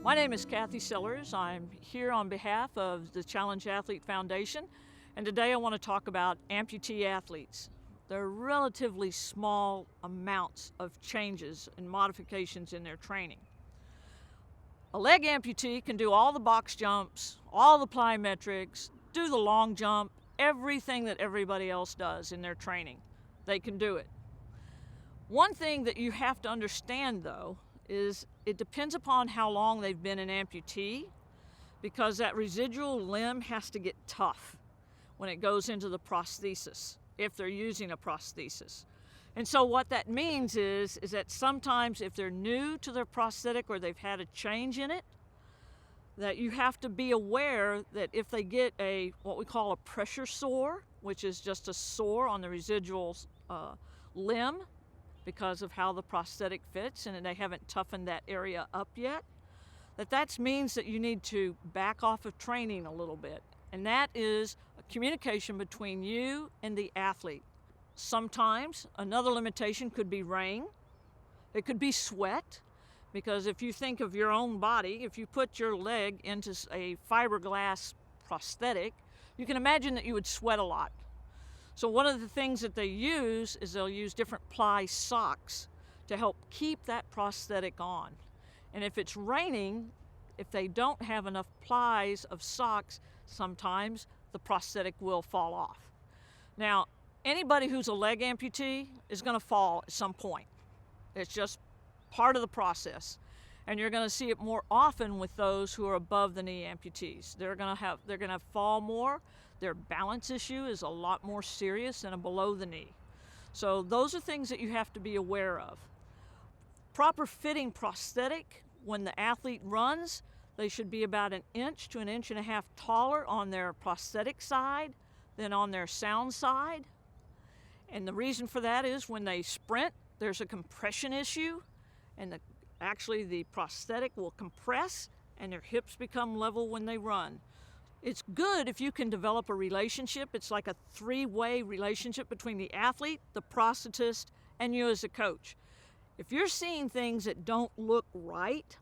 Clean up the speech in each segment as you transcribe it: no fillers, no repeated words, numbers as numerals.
My name is Cathy Sellers. I'm here on behalf of the Challenge Athlete Foundation, and today I want to talk about amputee athletes. There are relatively small amounts of changes and modifications in their training. A leg amputee can do all the box jumps, all the plyometrics, do the long jump, everything that everybody else does in their training. They can do it. One thing that you have to understand, though, is it depends upon how long they've been an amputee, because that residual limb has to get tough when it goes into the prosthesis, if they're using a prosthesis. And so what that means is that sometimes if they're new to their prosthetic or they've had a change in it, that you have to be aware that if they get what we call a pressure sore, which is just a sore on the residual limb, because of how the prosthetic fits and they haven't toughened that area up yet, that means that you need to back off of training a little bit. And that is a communication between you and the athlete. Sometimes another limitation could be rain. It could be sweat, because if you think of your own body, if you put your leg into a fiberglass prosthetic, you can imagine that you would sweat a lot. So one of the things that they use is they'll use different ply socks to help keep that prosthetic on. And if it's raining, if they don't have enough plies of socks, sometimes the prosthetic will fall off. Now, anybody who's a leg amputee is going to fall at some point. It's just part of the process. And you're going to see it more often with those who are above the knee amputees. They're going to fall more. Their balance issue is a lot more serious than a below the knee. So those are things that you have to be aware of. Proper fitting prosthetic, when the athlete runs, they should be about 1 inch to 1.5 inches taller on their prosthetic side than on their sound side. And the reason for that is when they sprint, there's a compression issue, and actually the prosthetic will compress and their hips become level when they run. It's good if you can develop a relationship. It's like a three-way relationship between the athlete, the prosthetist, and you as a coach. If you're seeing things that don't look right,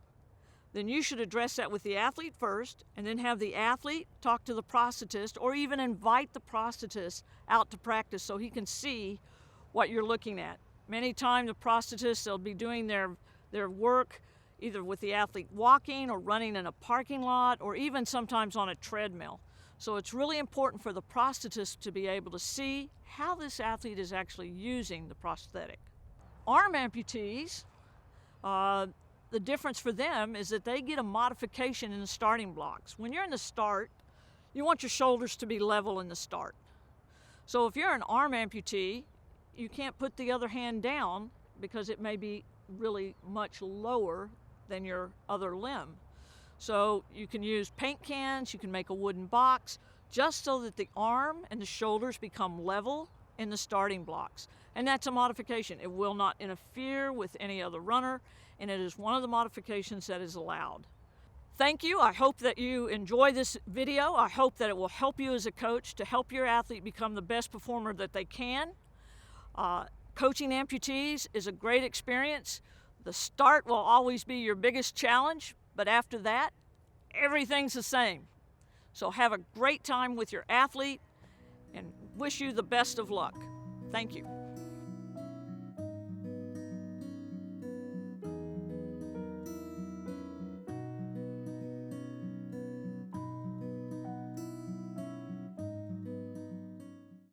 then you should address that with the athlete first, and then have the athlete talk to the prosthetist, or even invite the prosthetist out to practice so he can see what you're looking at. Many times the prosthetists, they'll be doing their work either with the athlete walking or running in a parking lot, or even sometimes on a treadmill. So it's really important for the prosthetist to be able to see how this athlete is actually using the prosthetic. Arm amputees, the difference for them is that they get a modification in the starting blocks. When you're in the start, you want your shoulders to be level in the start. So if you're an arm amputee, you can't put the other hand down because it may be really much lower than your other limb. So you can use paint cans, you can make a wooden box, just so that the arm and the shoulders become level in the starting blocks. And that's a modification. It will not interfere with any other runner, and it is one of the modifications that is allowed. Thank you. I hope that you enjoy this video. I hope that it will help you as a coach to help your athlete become the best performer that they can. Coaching amputees is a great experience. The start will always be your biggest challenge, but after that, everything's the same. So have a great time with your athlete and wish you the best of luck. Thank you.